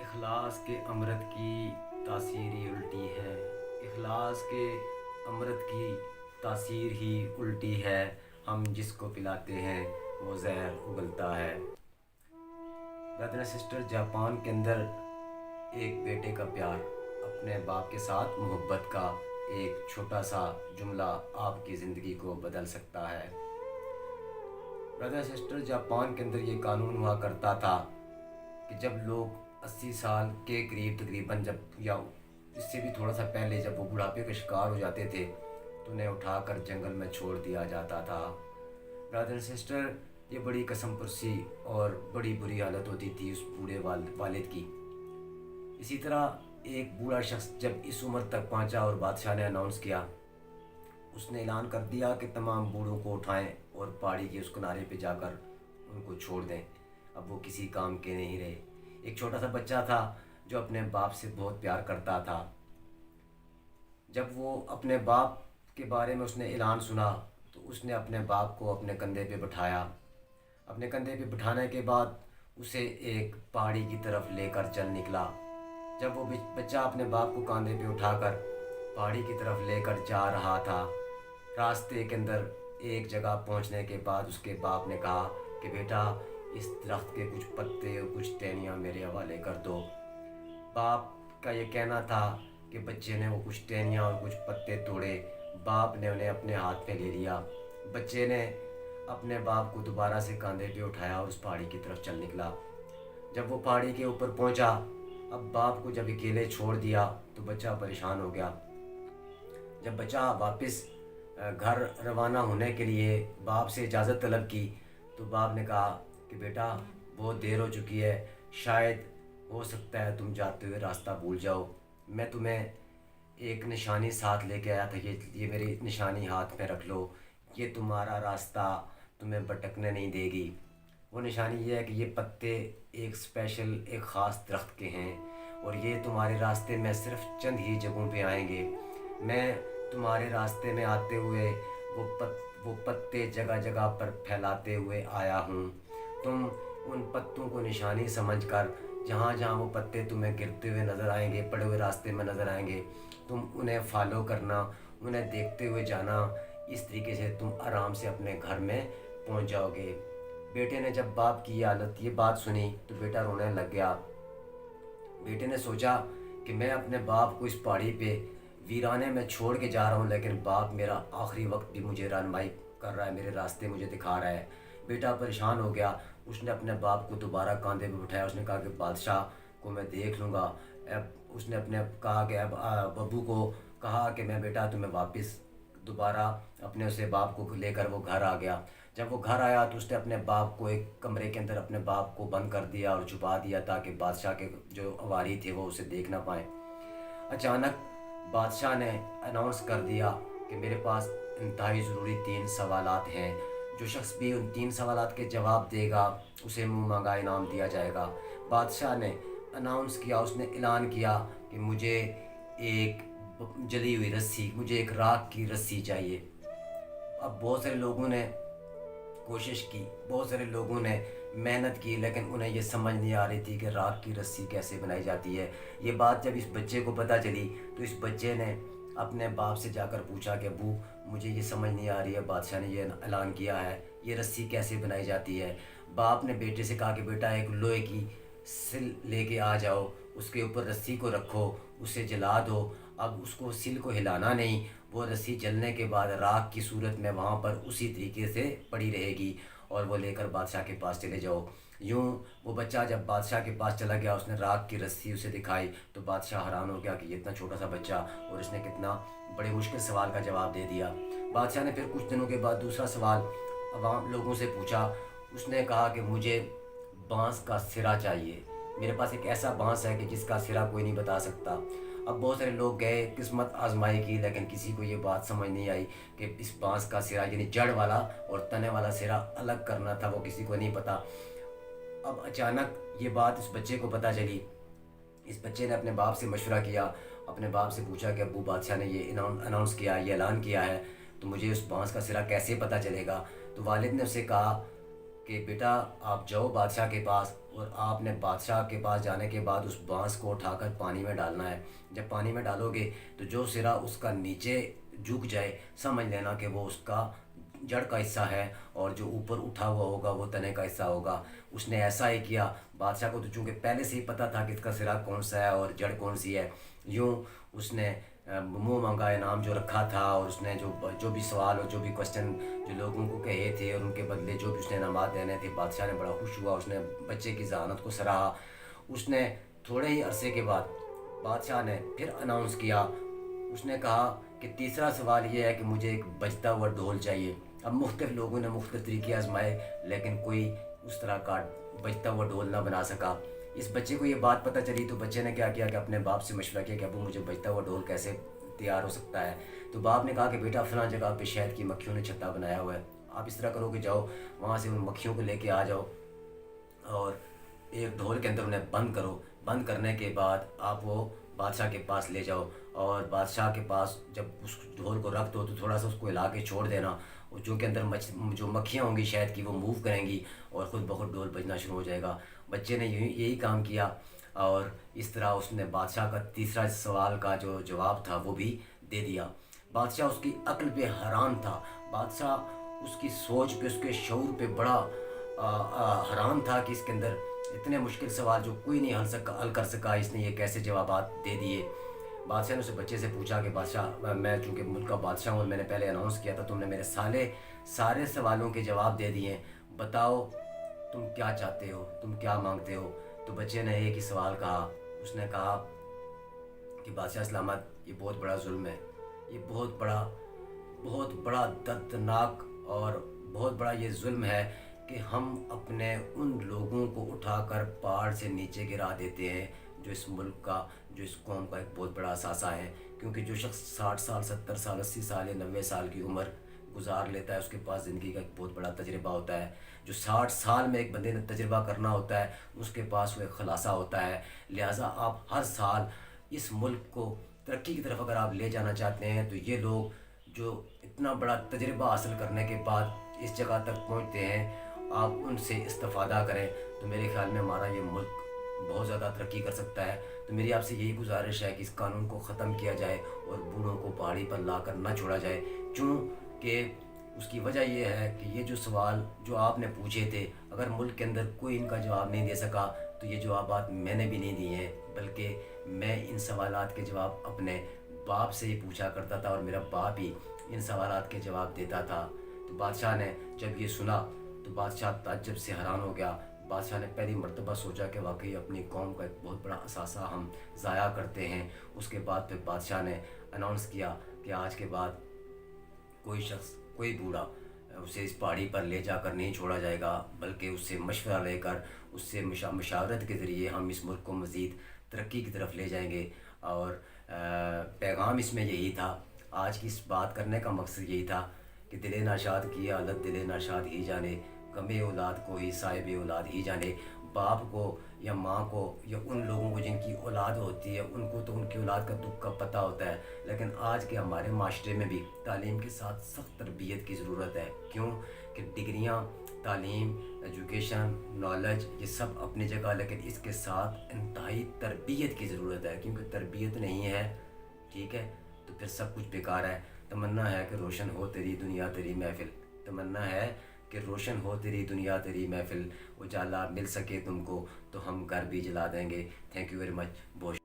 اخلاص کے امرت کی تاثیر ہی الٹی ہے۔ اخلاص کے امرت کی تاثیر ہی الٹی ہے۔ ہم جس کو پلاتے ہیں وہ زہر اگلتا ہے۔ برادر سسٹر، جاپان کے اندر ایک بیٹے کا پیار، اپنے باپ کے ساتھ محبت کا ایک چھوٹا سا جملہ آپ کی زندگی کو بدل سکتا ہے۔ برادر سسٹر، جاپان کے اندر یہ قانون ہوا کرتا تھا کہ جب لوگ 80 سال کے قریب تقریباً یا اس سے بھی تھوڑا سا پہلے جب وہ بڑھاپے کا شکار ہو جاتے تھے تو انہیں اٹھا کر جنگل میں چھوڑ دیا جاتا تھا۔ برادر سسٹر، یہ بڑی قسم پرسی اور بڑی بری حالت ہوتی تھی اس بوڑھے والد کی۔ اسی طرح ایک بوڑھا شخص جب اس عمر تک پہنچا اور بادشاہ نے اناؤنس کیا، اس نے اعلان کر دیا کہ تمام بوڑھوں کو اٹھائیں اور پہاڑی کے اس کنارے پہ جا کر ان کو چھوڑ دیں، اب وہ کسی کام کے نہیں رہے۔ ایک چھوٹا سا بچہ تھا جو اپنے باپ سے بہت پیار کرتا تھا۔ جب وہ اپنے باپ کے بارے میں اس نے اعلان سنا تو اس نے اپنے باپ کو اپنے کندھے پہ بٹھایا۔ اپنے کندھے پہ بٹھانے کے بعد اسے ایک پہاڑی کی طرف لے کر چل نکلا۔ جب وہ بچہ اپنے باپ کو کاندھے پہ اٹھا کر پہاڑی کی طرف لے کر جا رہا تھا، راستے کے اندر ایک جگہ پہنچنے کے بعد اس کے باپ نے کہا کہ بیٹا، اس درخت کے کچھ پتے اور کچھ ٹہنیاں میرے حوالے کر دو۔ باپ کا یہ کہنا تھا کہ بچے نے وہ کچھ ٹہنیاں اور کچھ پتے توڑے، باپ نے انہیں اپنے ہاتھ میں لے لیا۔ بچے نے اپنے باپ کو دوبارہ سے کاندھے پہ اٹھایا اور اس پہاڑی کی طرف چل نکلا۔ جب وہ پہاڑی کے اوپر پہنچا، اب باپ کو جب اکیلے چھوڑ دیا تو بچہ پریشان ہو گیا۔ جب بچہ واپس گھر روانہ ہونے کے لیے باپ سے اجازت طلب کی تو باپ نے کہا کہ بیٹا، بہت دیر ہو چکی ہے، شاید ہو سکتا ہے تم جاتے ہوئے راستہ بھول جاؤ۔ میں تمہیں ایک نشانی ساتھ لے کے آیا تھا، یہ میری نشانی ہاتھ میں رکھ لو، یہ تمہارا راستہ تمہیں بھٹکنے نہیں دے گی۔ وہ نشانی یہ ہے کہ یہ پتے ایک اسپیشل ایک خاص درخت کے ہیں اور یہ تمہارے راستے میں صرف چند ہی جگہوں پہ آئیں گے۔ میں تمہارے راستے میں آتے ہوئے وہ پتے جگہ جگہ پر پھیلاتے ہوئے آیا ہوں۔ تم ان پتوں کو نشانی سمجھ کر جہاں جہاں وہ پتے تمہیں گرتے ہوئے نظر آئیں گے، پڑے ہوئے راستے میں نظر آئیں گے، تم انہیں فالو کرنا، انہیں دیکھتے ہوئے جانا۔ اس طریقے سے تم آرام سے اپنے گھر میں پہنچ جاؤ گے۔ بیٹے نے جب باپ کی یہ بات سنی تو بیٹا رونے لگ گیا۔ بیٹے نے سوچا کہ میں اپنے باپ کو اس پہاڑی پہ ویرانے میں چھوڑ کے جا رہا ہوں، لیکن باپ میرا آخری وقت بھی مجھے رہنمائی کر رہا ہے، میرے راستے مجھے دکھا رہا ہے۔ بیٹا پریشان ہو گیا، اس نے اپنے باپ کو دوبارہ کاندھے پہ بٹھایا۔ اس نے کہا کہ بادشاہ کو میں دیکھ لوں گا۔ اب اس نے کہا کہ ابو کو کہا کہ میں بیٹا تمہیں واپس دوبارہ اپنے اسے باپ کو لے کر وہ گھر آ گیا۔ جب وہ گھر آیا تو اس نے اپنے باپ کو ایک کمرے کے اندر اپنے باپ کو بند کر دیا اور چھپا دیا تاکہ بادشاہ کے جو اواری تھے وہ اسے دیکھ نہ پائیں۔ اچانک بادشاہ نے اناؤنس کر دیا کہ میرے پاس انتہائی ضروری 3 سوالات ہیں، جو شخص بھی ان 3 سوالات کے جواب دے گا اسے منہ مانگا انعام دیا جائے گا۔ بادشاہ نے اناؤنس کیا، اس نے اعلان کیا کہ مجھے ایک جلی ہوئی رسی، مجھے ایک راکھ کی رسی چاہیے۔ اب بہت سارے لوگوں نے کوشش کی، بہت سارے لوگوں نے محنت کی، لیکن انہیں یہ سمجھ نہیں آ رہی تھی کہ راکھ کی رسی کیسے بنائی جاتی ہے۔ یہ بات جب اس بچے کو پتہ چلی تو اس بچے نے اپنے باپ سے جا کر پوچھا کہ ابو، مجھے یہ سمجھ نہیں آ رہی ہے، بادشاہ نے یہ اعلان کیا ہے، یہ رسی کیسے بنائی جاتی ہے۔ باپ نے بیٹے سے کہا کہ بیٹا ایک لوہے کی سل لے کے آ جاؤ، اس کے اوپر رسی کو رکھو، اسے جلا دو۔ اب اس کو سل کو ہلانا نہیں، وہ رسی جلنے کے بعد راکھ کی صورت میں وہاں پر اسی طریقے سے پڑی رہے گی اور وہ لے کر بادشاہ کے پاس چلے جاؤ۔ یوں وہ بچہ جب بادشاہ کے پاس چلا گیا، اس نے راکھ کی رسی اسے دکھائی تو بادشاہ حیران ہو گیا کہ یہ اتنا چھوٹا سا بچہ اور اس نے کتنا بڑے مشکل سوال کا جواب دے دیا۔ بادشاہ نے پھر کچھ دنوں کے بعد دوسرا سوال عوام لوگوں سے پوچھا۔ اس نے کہا کہ مجھے بانس کا سرا چاہیے، میرے پاس ایک ایسا بانس ہے کہ جس کا سرا کوئی نہیں بتا سکتا۔ اب بہت سارے لوگ گئے، قسمت آزمائی کی، لیکن کسی کو یہ بات سمجھ نہیں آئی کہ اس بانس کا سرا یعنی جڑ والا اور تنے والا سرا الگ کرنا تھا، وہ کسی کو نہیں پتا۔ اب اچانک یہ بات اس بچے کو پتہ چلی۔ اس بچے نے اپنے باپ سے مشورہ کیا، اپنے باپ سے پوچھا کہ ابو، بادشاہ نے یہ اناؤنس کیا، یہ اعلان کیا ہے، تو مجھے اس بانس کا سرا کیسے پتہ چلے گا؟ تو والد نے اسے کہا کہ بیٹا آپ جاؤ بادشاہ کے پاس، اور آپ نے بادشاہ کے پاس جانے کے بعد اس بانس کو اٹھا کر پانی میں ڈالنا ہے۔ جب پانی میں ڈالو گے تو جو سرا اس کا نیچے جھک جائے سمجھ لینا کہ وہ اس کا جڑ کا حصہ ہے، اور جو اوپر اٹھا ہوا ہوگا وہ تنے کا حصہ ہوگا۔ اس نے ایسا ہی کیا۔ بادشاہ کو تو چونکہ پہلے سے ہی پتہ تھا کہ اس کا سرا کون سا ہے اور جڑ کون سی ہے، یوں اس نے منہ مانگا انعام جو رکھا تھا، اور اس نے جو بھی سوال اور جو بھی کوشچن جو لوگوں کو کہے تھے اور ان کے بدلے جو بھی اس نے انعامات دینے تھے، بادشاہ نے بڑا خوش ہوا، اس نے بچے کی ذہانت کو سراہا۔ اس نے تھوڑے ہی عرصے کے بعد بادشاہ نے پھر اناؤنس کیا، اس نے کہا کہ تیسرا سوال یہ ہے کہ مجھے ایک بجتا ہوا ڈھول چاہیے۔ اب مختلف لوگوں نے مختلف طریقے آزمائے، لیکن کوئی اس طرح کا بجتا ہوا ڈھول نہ بنا سکا۔ اس بچے کو یہ بات پتہ چلی تو بچے نے کیا کیا کہ اپنے باپ سے مشورہ کیا کہ ابو مجھے بجتا ہوا ڈھول کیسے تیار ہو سکتا ہے۔ تو باپ نے کہا کہ بیٹا فلاں جگہ پہ شہد کی مکھیوں نے چھتا بنایا ہوا ہے، آپ اس طرح کرو کہ جاؤ وہاں سے ان مکھیوں کو لے کے آ جاؤ، اور ایک ڈھول کے اندر انہیں بند کرو۔ بند کرنے کے بعد آپ وہ بادشاہ کے پاس لے جاؤ، اور بادشاہ کے پاس جب اس ڈھول کو رکھ دو تو تھوڑا سا اس کو ہلا کے چھوڑ دینا، اور جو کہ اندر جو مکھیاں ہوں گی شہد کی وہ موو کریں گی، اور خود بخود ڈھول بجنا شروع ہو جائے گا۔ بچے نے یہی کام کیا، اور اس طرح اس نے بادشاہ کا تیسرا سوال کا جو جواب تھا وہ بھی دے دیا۔ بادشاہ اس کی عقل پہ حیران تھا، بادشاہ اس کی سوچ پہ، اس کے شعور پہ بڑا حیران تھا کہ اس کے اندر اتنے مشکل سوال جو کوئی نہیں حل کر سکا، اس نے یہ کیسے جوابات دے دیے۔ بادشاہ نے اسے بچے سے پوچھا کہ بادشاہ میں چونکہ ملک کا بادشاہ ہوں، میں نے پہلے اناؤنس کیا تھا، تم نے میرے سارے سوالوں کے جواب دے دیے، بتاؤ تم کیا چاہتے ہو، تم کیا مانگتے ہو؟ تو بچے نے ایک ہی سوال کہا، اس نے کہا کہ بادشاہ سلامت، یہ بہت بڑا ظلم ہے، یہ بہت بڑا دردناک اور بہت بڑا یہ ظلم ہے کہ ہم اپنے ان لوگوں کو اٹھا کر پہاڑ سے نیچے گرا دیتے ہیں جو اس ملک کا، جو اس قوم کا ایک بہت بڑا اثاثہ ہے۔ کیونکہ جو شخص 60 سال 70 سال 80 سال یا 90 سال کی عمر گزار لیتا ہے، اس کے پاس زندگی کا ایک بہت بڑا تجربہ ہوتا ہے۔ جو 60 سال میں ایک بندے نے تجربہ کرنا ہوتا ہے، اس کے پاس وہ ایک خلاصہ ہوتا ہے۔ لہٰذا آپ ہر سال اس ملک کو ترقی کی طرف اگر آپ لے جانا چاہتے ہیں تو یہ لوگ جو اتنا بڑا تجربہ حاصل کرنے کے بعد اس جگہ تک پہنچتے ہیں، آپ ان سے استفادہ کریں تو میرے خیال میں ہمارا یہ ملک بہت زیادہ ترقی کر سکتا ہے۔ تو میری آپ سے یہی گزارش ہے کہ اس قانون کو ختم کیا جائے اور بوڑھوں کو پہاڑی پر لا کر نہ چھوڑا جائے، چونکہ اس کی وجہ یہ ہے کہ یہ جو سوال جو آپ نے پوچھے تھے، اگر ملک کے اندر کوئی ان کا جواب نہیں دے سکا تو یہ جوابات میں نے بھی نہیں دیے ہیں، بلکہ میں ان سوالات کے جواب اپنے باپ سے ہی پوچھا کرتا تھا، اور میرا باپ ہی ان سوالات کے جواب دیتا تھا۔ تو بادشاہ نے جب یہ سنا تو بادشاہ تعجب سے حیران ہو گیا۔ بادشاہ نے پہلی مرتبہ سوچا کہ واقعی اپنی قوم کا ایک بہت بڑا اثاثہ ہم ضائع کرتے ہیں۔ اس کے بعد پھر بادشاہ نے اناؤنس کیا کہ آج کے بعد کوئی شخص، کوئی بوڑھا اسے اس پہاڑی پر لے جا کر نہیں چھوڑا جائے گا، بلکہ اس سے مشورہ لے کر، اس سے مشاورت کے ذریعے ہم اس ملک کو مزید ترقی کی طرف لے جائیں گے۔ اور پیغام اس میں یہی تھا، آج کی اس بات کرنے کا مقصد یہی تھا کہ دل ناشاد کی حالت دل ناشاد ہی جانے، غم اولاد کو ہی صاحب اولاد ہی جانے۔ باپ کو یا ماں کو یا ان لوگوں کو جن کی اولاد ہوتی ہے، ان کو تو ان کی اولاد کا دکھ کا پتہ ہوتا ہے، لیکن آج کے ہمارے معاشرے میں بھی تعلیم کے ساتھ سخت تربیت کی ضرورت ہے۔ کیوں کہ ڈگریاں، تعلیم، ایجوکیشن، نالج یہ سب اپنی جگہ، لیکن اس کے ساتھ انتہائی تربیت کی ضرورت ہے، کیونکہ تربیت نہیں ہے، ٹھیک ہے، تو پھر سب کچھ بیکار ہے۔ تمنا ہے کہ روشن ہو تیری دنیا تیری محفل، تمنا ہے کہ روشن ہو تیری دنیا تیری محفل، اجالا مل سکے تم کو تو ہم گھر بھی جلا دیں گے۔ تھینک یو ویری مچ، بہت